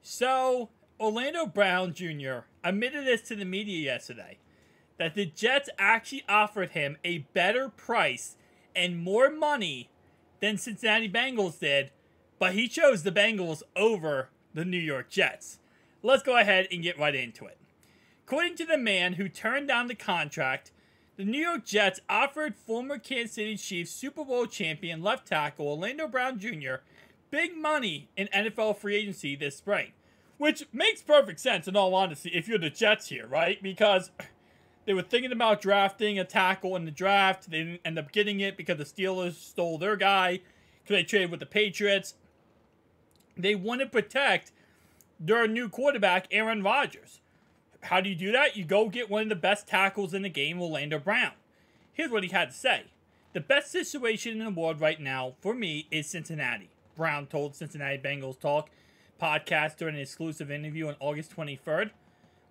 So, Orlando Brown Jr. admitted this to the media yesterday, that the Jets actually offered him a better price and more money than Cincinnati Bengals did, but he chose the Bengals over the New York Jets. Let's go ahead and get right into it. According to the man who turned down the contract, the New York Jets offered former Kansas City Chiefs Super Bowl champion left tackle Orlando Brown Jr. big money in NFL free agency this spring. Which makes perfect sense, in all honesty, if you're the Jets here, right? Because they were thinking about drafting a tackle in the draft. They didn't end up getting it because the Steelers stole their guy because they traded with the Patriots. They want to protect their new quarterback, Aaron Rodgers. How do you do that? You go get one of the best tackles in the game, Orlando Brown. Here's what he had to say. The best situation in the world right now, for me, is Cincinnati. Brown told Cincinnati Bengals Talk podcast during an exclusive interview on August 23rd,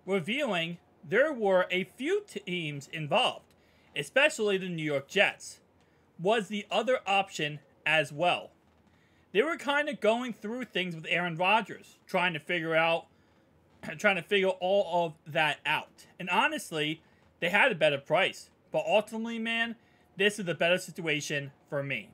revealing there were a few teams involved, especially the New York Jets, was the other option as well. They were kind of going through things with Aaron Rodgers, trying to figure all of that out. And honestly, they had a better price. But ultimately, man, this is a better situation for me.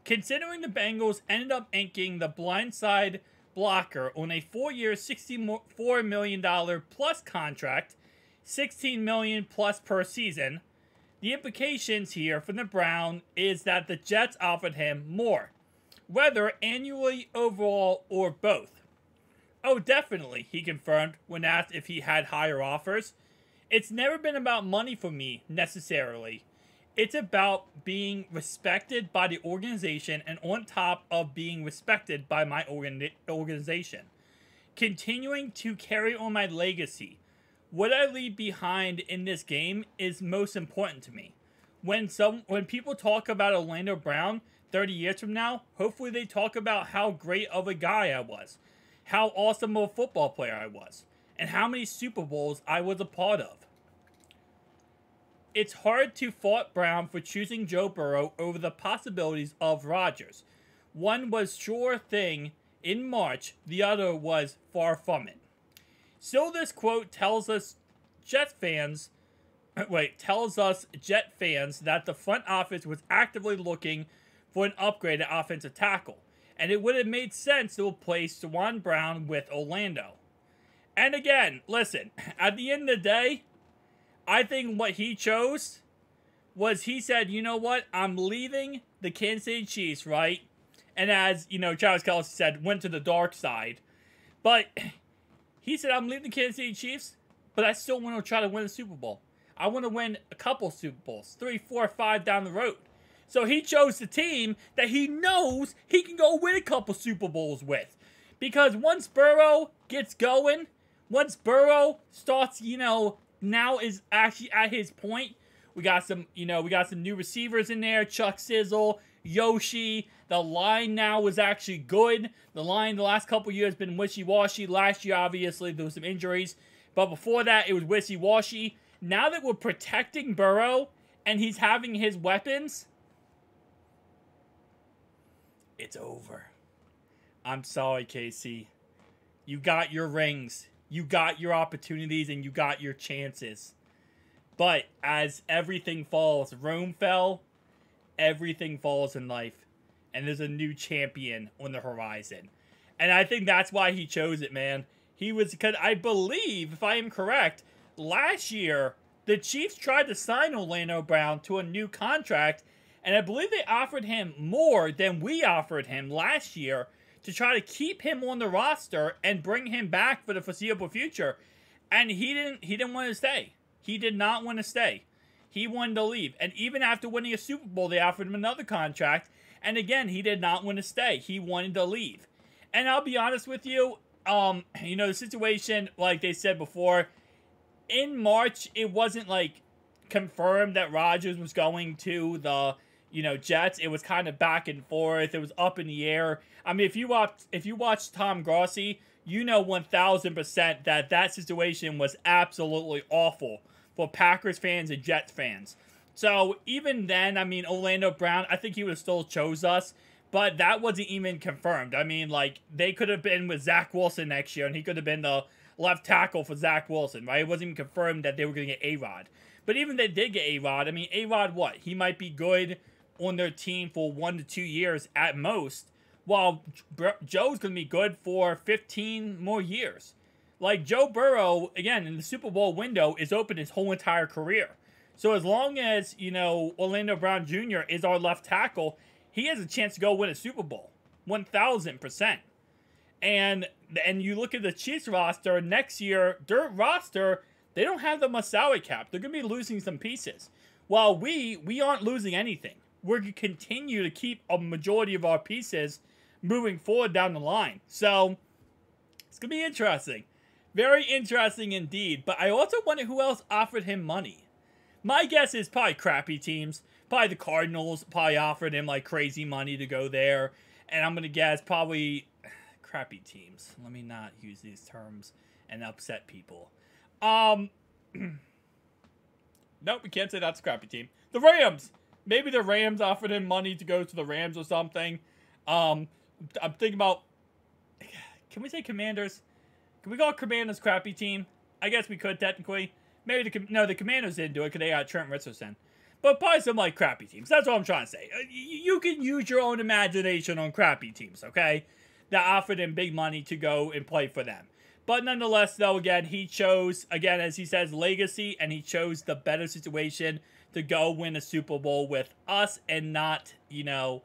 Considering the Bengals ended up inking the blindside blocker on a 4-year, $64 million plus contract, $16 million plus per season, the implications here for the Brown is that the Jets offered him more, whether annually, overall, or both. Oh, definitely, he confirmed when asked if he had higher offers. It's never been about money for me, necessarily. It's about being respected by the organization and on top of being respected by my organization. Continuing to carry on my legacy. What I leave behind in this game is most important to me. When people talk about Orlando Brown 30 years from now, hopefully they talk about how great of a guy I was, how awesome of a football player I was, and how many Super Bowls I was a part of. It's hard to fault Brown for choosing Joe Burrow over the possibilities of Rodgers. One was sure thing in March, the other was far from it. So this quote tells us Jet fans that the front office was actively looking for an upgraded offensive tackle, and it would have made sense to replace Juwan Brown with Orlando. And again, listen, at the end of the day, I think what he chose was he said, you know what, I'm leaving the Kansas City Chiefs, right? And as, Travis Kelce said, went to the dark side. But he said, I'm leaving the Kansas City Chiefs, but I still want to try to win a Super Bowl. I want to win a couple Super Bowls, 3, 4, 5 down the road. So he chose the team that he knows he can go win a couple Super Bowls with. Because once Burrow gets going, once Burrow starts, now is actually at his point. We got some new receivers in there. Chuck Sizzle, Yoshi. The line now is actually good. The line the last couple years has been wishy-washy. Last year, obviously, there was some injuries. But before that, it was wishy-washy. Now that we're protecting Burrow and he's having his weapons, it's over. I'm sorry, KC. You got your rings. You got your opportunities and you got your chances. But as everything falls, Rome fell, everything falls in life. And there's a new champion on the horizon. And I think that's why he chose it, man. Because I believe, if I am correct, last year, the Chiefs tried to sign Orlando Brown to a new contract. And I believe they offered him more than we offered him last year to try to keep him on the roster and bring him back for the foreseeable future. And he didn't want to stay. He did not want to stay. He wanted to leave. And even after winning a Super Bowl, they offered him another contract. And again, he did not want to stay. He wanted to leave. And I'll be honest with you, the situation, like they said before, in March, it wasn't like confirmed that Rodgers was going to the Jets. It was kind of back and forth. It was up in the air. I mean, if you watch Tom Grossi, 1,000% that situation was absolutely awful for Packers fans and Jets fans. So even then, I mean, Orlando Brown, I think he would have still chose us. But that wasn't even confirmed. I mean, like, they could have been with Zach Wilson next year, and he could have been the left tackle for Zach Wilson, right? It wasn't even confirmed that they were going to get A-Rod. But even if they did get A-Rod, I mean, A-Rod, what? He might be good on their team for 1 to 2 years at most, while Joe's going to be good for 15 more years. Like, Joe Burrow, again, in the Super Bowl window, is open his whole entire career. So as long as, you know, Orlando Brown Jr. is our left tackle, he has a chance to go win a Super Bowl. 1,000%. And you look at the Chiefs roster, next year, their roster, they don't have the much salary cap. They're going to be losing some pieces. While we aren't losing anything. We're going to continue to keep a majority of our pieces moving forward down the line. So, it's going to be interesting. Very interesting indeed. But I also wonder who else offered him money. My guess is probably crappy teams. Probably the Cardinals probably offered him like crazy money to go there. And I'm going to guess probably crappy teams. Let me not use these terms and upset people. Nope, we can't say that's a crappy team. The Rams! Maybe the Rams offered him money to go to the Rams or something. I'm thinking about... Can we say Commanders? Can we call Commanders crappy team? I guess we could, technically. Maybe the Commanders didn't do it because they got Trent Richardson. But probably some, like, crappy teams. That's what I'm trying to say. You can use your own imagination on crappy teams, okay? That offered him big money to go and play for them. But nonetheless, though, again, he chose, again, as he says, legacy, and he chose the better situation to go win a Super Bowl with us and not, you know,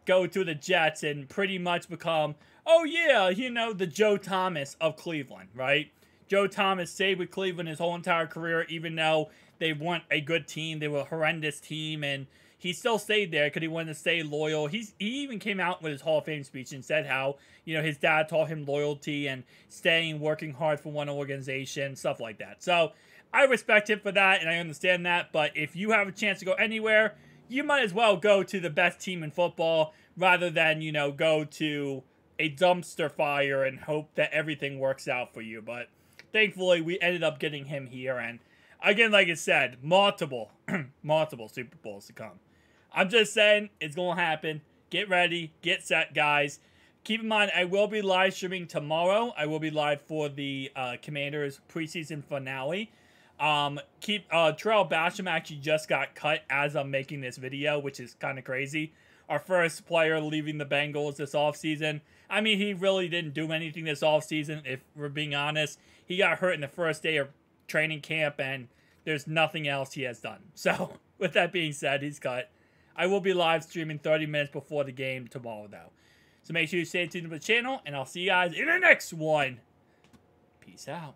go to the Jets and pretty much become, oh yeah, you know, the Joe Thomas of Cleveland, right? Joe Thomas stayed with Cleveland his whole entire career, even though they weren't a good team. They were a horrendous team, and he still stayed there because he wanted to stay loyal. He even came out with his Hall of Fame speech and said how, you know, his dad taught him loyalty and staying, working hard for one organization, stuff like that. So I respect him for that, and I understand that. But if you have a chance to go anywhere, you might as well go to the best team in football rather than, you know, go to a dumpster fire and hope that everything works out for you. But thankfully, we ended up getting him here, and again, like I said, multiple Super Bowls to come. I'm just saying, it's going to happen. Get ready. Get set, guys. Keep in mind, I will be live streaming tomorrow. I will be live for the Commanders preseason finale. Terrell Basham actually just got cut as I'm making this video, which is kind of crazy. Our first player leaving the Bengals this offseason. I mean, he really didn't do anything this offseason, if we're being honest. He got hurt in the first day of training camp, and there's nothing else he has done. So, with that being said, he's cut. I will be live streaming 30 minutes before the game tomorrow, though. So make sure you stay tuned to the channel, and I'll see you guys in the next one. Peace out.